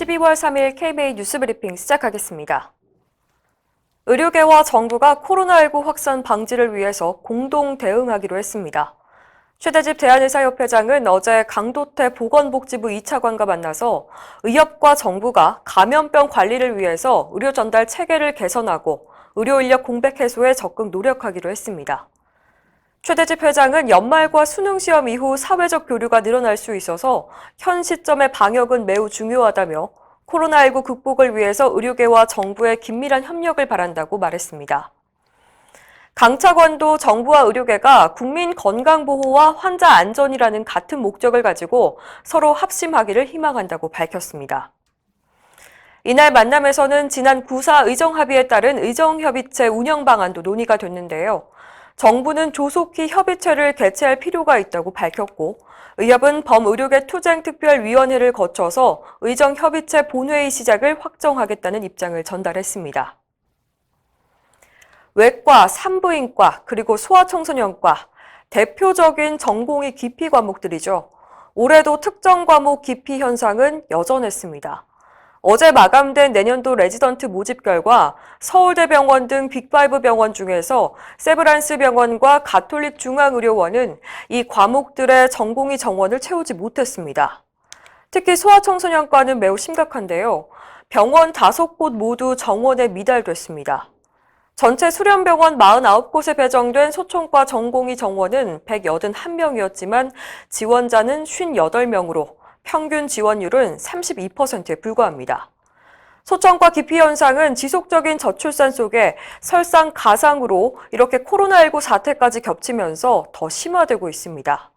12월 3일 KBA 뉴스브리핑 시작하겠습니다. 의료계와 정부가 코로나19 확산 방지를 위해서 공동 대응하기로 했습니다. 최대집 대한의사협회장은 어제 강도태 보건복지부 2차관과 만나서 의협과 정부가 감염병 관리를 위해서 의료 전달 체계를 개선하고 의료 인력 공백 해소에 적극 노력하기로 했습니다. 최대집 회장은 연말과 수능 시험 이후 사회적 교류가 늘어날 수 있어서 현 시점의 방역은 매우 중요하다며 코로나19 극복을 위해서 의료계와 정부의 긴밀한 협력을 바란다고 말했습니다. 강 차관도 정부와 의료계가 국민 건강보호와 환자 안전이라는 같은 목적을 가지고 서로 합심하기를 희망한다고 밝혔습니다. 이날 만남에서는 지난 9.4 의정합의에 따른 의정협의체 운영 방안도 논의가 됐는데요. 정부는 조속히 협의체를 개최할 필요가 있다고 밝혔고 의협은 범의료계 투쟁특별위원회를 거쳐서 의정협의체 본회의 시작을 확정하겠다는 입장을 전달했습니다. 외과, 산부인과, 그리고 소아청소년과 대표적인 전공의 기피 과목들이죠. 올해도 특정 과목 기피 현상은 여전했습니다. 어제 마감된 내년도 레지던트 모집 결과 서울대병원 등 빅5 병원 중에서 세브란스 병원과 가톨릭 중앙의료원은 이 과목들의 전공의 정원을 채우지 못했습니다. 특히 소아청소년과는 매우 심각한데요. 병원 5곳 모두 정원에 미달됐습니다. 전체 수련병원 49곳에 배정된 소총과 전공의 정원은 181명이었지만 지원자는 58명으로 평균 지원율은 32%에 불과합니다. 소청과 기피 현상은 지속적인 저출산 속에 설상가상으로 이렇게 코로나19 사태까지 겹치면서 더 심화되고 있습니다.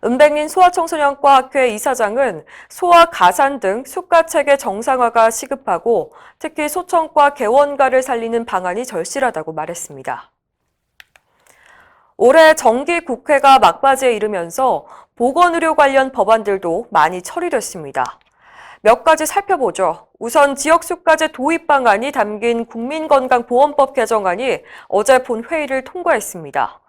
은백린 소아청소년과 학회 이사장은 소아 가산 등 수가체계 정상화가 시급하고 특히 소청과 개원가를 살리는 방안이 절실하다고 말했습니다. 올해 정기국회가 막바지에 이르면서 보건의료 관련 법안들도 많이 처리됐습니다. 몇 가지 살펴보죠. 우선 지역수가제 도입 방안이 담긴 국민건강보험법 개정안이 어제 본회의를 통과했습니다.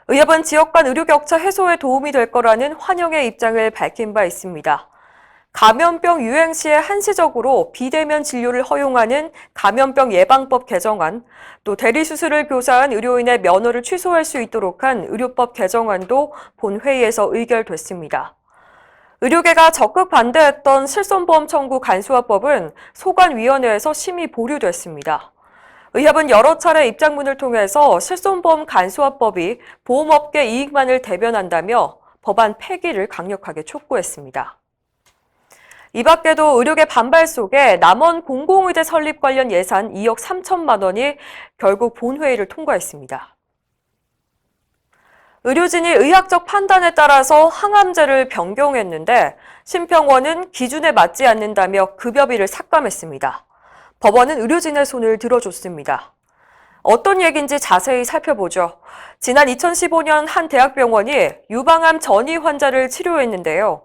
의협은 지역 간 의료 격차 해소에 도움이 될 거라는 환영의 입장을 밝힌 바 있습니다. 감염병 유행 시에 한시적으로 비대면 진료를 허용하는 감염병 예방법 개정안, 또 대리수술을 교사한 의료인의 면허를 취소할 수 있도록 한 의료법 개정안도 본회의에서 의결됐습니다. 의료계가 적극 반대했던 실손보험 청구 간소화법은 소관위원회에서 심의 보류됐습니다. 의협은 여러 차례 입장문을 통해서 실손보험 간소화법이 보험업계 이익만을 대변한다며 법안 폐기를 강력하게 촉구했습니다. 이 밖에도 의료계 반발 속에 남원 공공의대 설립 관련 예산 2억 3천만 원이 결국 본회의를 통과했습니다. 의료진이 의학적 판단에 따라서 항암제를 변경했는데 심평원은 기준에 맞지 않는다며 급여비를 삭감했습니다. 법원은 의료진의 손을 들어줬습니다. 어떤 얘기인지 자세히 살펴보죠. 지난 2015년 한 대학병원이 유방암 전이 환자를 치료했는데요.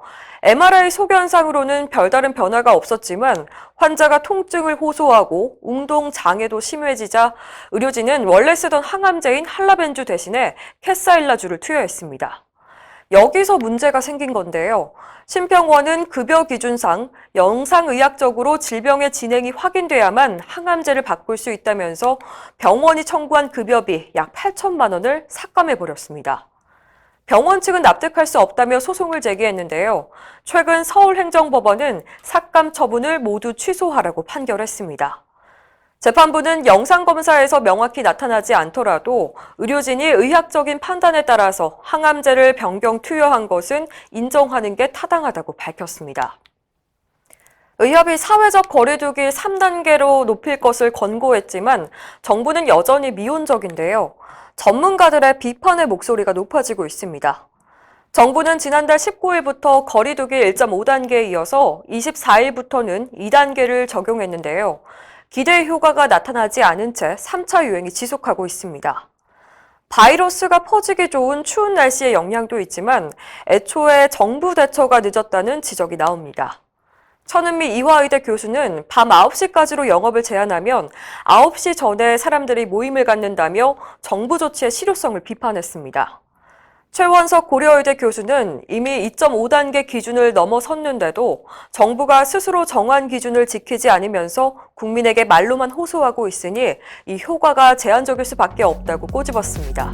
MRI 소견상으로는 별다른 변화가 없었지만 환자가 통증을 호소하고 운동 장애도 심해지자 의료진은 원래 쓰던 항암제인 할라벤주 대신에 캐사일라주를 투여했습니다. 여기서 문제가 생긴 건데요. 심평원은 급여 기준상 영상의학적으로 질병의 진행이 확인돼야만 항암제를 바꿀 수 있다면서 병원이 청구한 급여비 약 8천만 원을 삭감해버렸습니다. 병원 측은 납득할 수 없다며 소송을 제기했는데요. 최근 서울행정법원은 삭감 처분을 모두 취소하라고 판결했습니다. 재판부는 영상검사에서 명확히 나타나지 않더라도 의료진이 의학적인 판단에 따라서 항암제를 변경 투여한 것은 인정하는 게 타당하다고 밝혔습니다. 의협이 사회적 거리두기 3단계로 높일 것을 권고했지만 정부는 여전히 미온적인데요. 전문가들의 비판의 목소리가 높아지고 있습니다. 정부는 지난달 19일부터 거리두기 1.5단계에 이어서 24일부터는 2단계를 적용했는데요. 기대의 효과가 나타나지 않은 채 3차 유행이 지속하고 있습니다. 바이러스가 퍼지기 좋은 추운 날씨의 영향도 있지만 애초에 정부 대처가 늦었다는 지적이 나옵니다. 천은미 이화의대 교수는 밤 9시까지로 영업을 제한하면 9시 전에 사람들이 모임을 갖는다며 정부 조치의 실효성을 비판했습니다. 최원석 고려의대 교수는 이미 2.5단계 기준을 넘어섰는데도 정부가 스스로 정한 기준을 지키지 않으면서 국민에게 말로만 호소하고 있으니 이 효과가 제한적일 수밖에 없다고 꼬집었습니다.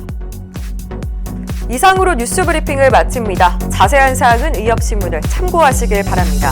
이상으로 뉴스 브리핑을 마칩니다. 자세한 사항은 의협신문을 참고하시길 바랍니다.